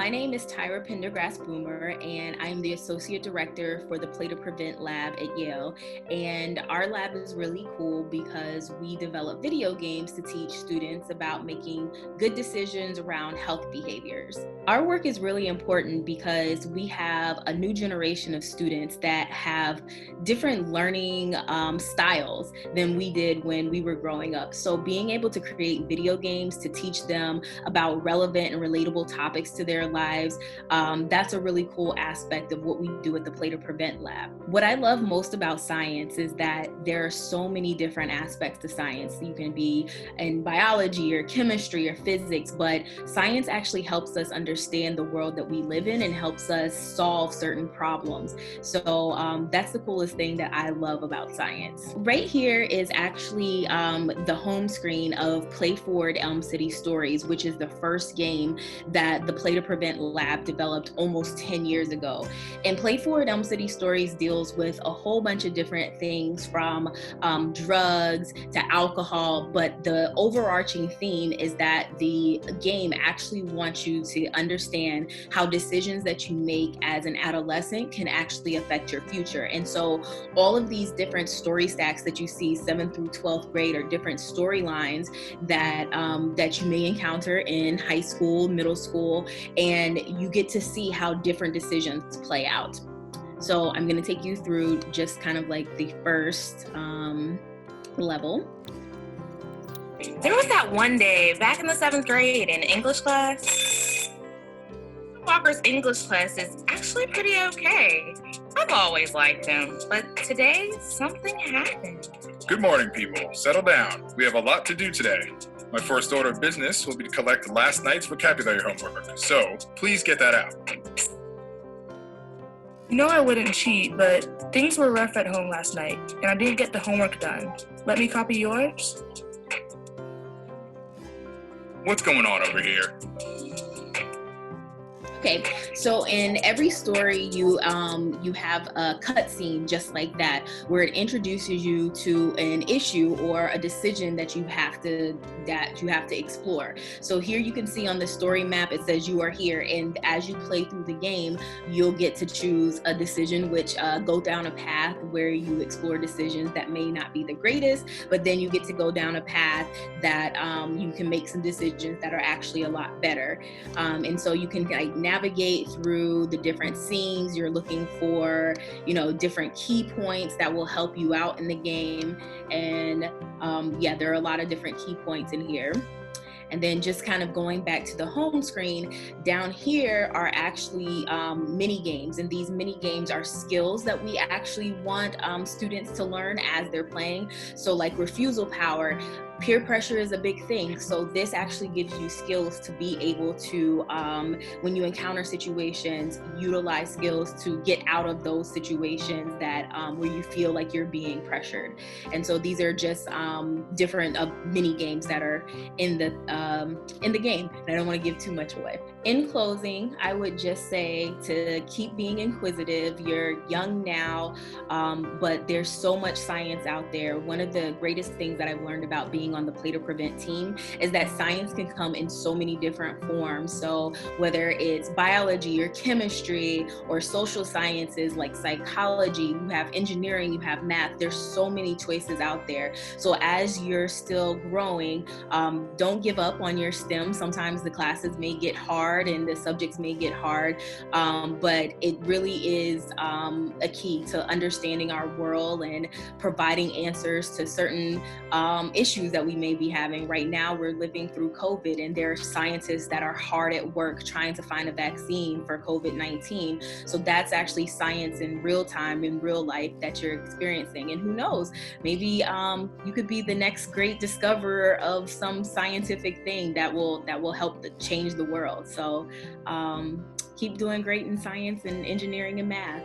My name is Tyra Pendergrass Boomer, and I'm the Associate Director for the Play to Prevent Lab at Yale. And our lab is really cool because we develop video games to teach students about making good decisions around health behaviors. Our work is really important because we have a new generation of students that have different learning styles than we did when we were growing up. So being able to create video games to teach them about relevant and relatable topics to their lives, that's a really cool aspect of what we do at the Play to Prevent Lab. What I love most about science is that there are so many different aspects to science. You can be in biology or chemistry or physics, but science actually helps us understand the world that we live in and helps us solve certain problems. So that's the coolest thing that I love about science. Right here is actually the home screen of Play Forward Elm City Stories, which is the first game that the Play to Prevent Lab developed almost 10 years ago. And Play Forward Elm City Stories deals with a whole bunch of different things from drugs to alcohol, but the overarching theme is that the game actually wants you to understand how decisions that you make as an adolescent can actually affect your future. And so all of these different story stacks that you see 7th through 12th grade are different storylines that you may encounter in high school, middle school, and you get to see how different decisions play out. So I'm going to take you through just kind of like the first level. There was that one day back in the 7th grade in English class. Walker's English class is actually pretty okay. I've always liked him, but today something happened. Good morning, people. Settle down. We have a lot to do today. My first order of business will be to collect last night's vocabulary homework, so please get that out. You know I wouldn't cheat, but things were rough at home last night, and I didn't get the homework done. Let me copy yours? What's going on over here? Okay, so in every story you have a cutscene just like that, where it introduces you to an issue or a decision that you have to explore. So here you can see on the story map it says you are here, and as you play through the game, you'll get to choose a decision which go down a path where you explore decisions that may not be the greatest, but then you get to go down a path that you can make some decisions that are actually a lot better, and so you can navigate through the different scenes. You're looking for, different key points that will help you out in the game. And there are a lot of different key points in here. And then just kind of going back to the home screen, down here are actually mini games. And these mini games are skills that we actually want students to learn as they're playing. So like refusal power, peer pressure is a big thing. So this actually gives you skills to be able to, when you encounter situations, utilize skills to get out of those situations that where you feel like you're being pressured. And so these are just different mini games that are in the game. And I don't want to give too much away. In closing, I would just say to keep being inquisitive. You're young now, but there's so much science out there. One of the greatest things that I've learned about being on the Play to Prevent team is that science can come in so many different forms. So whether it's biology or chemistry or social sciences like psychology, you have engineering, you have math, there's so many choices out there. So as you're still growing, don't give up on your STEM. Sometimes the classes may get hard and the subjects may get hard, but it really is a key to understanding our world and providing answers to certain issues that we may be having. Right now, we're living through COVID, and there are scientists that are hard at work trying to find a vaccine for COVID-19. So that's actually science in real time, in real life that you're experiencing. And who knows, maybe you could be the next great discoverer of some scientific thing that will help change the world. So keep doing great in science and engineering and math.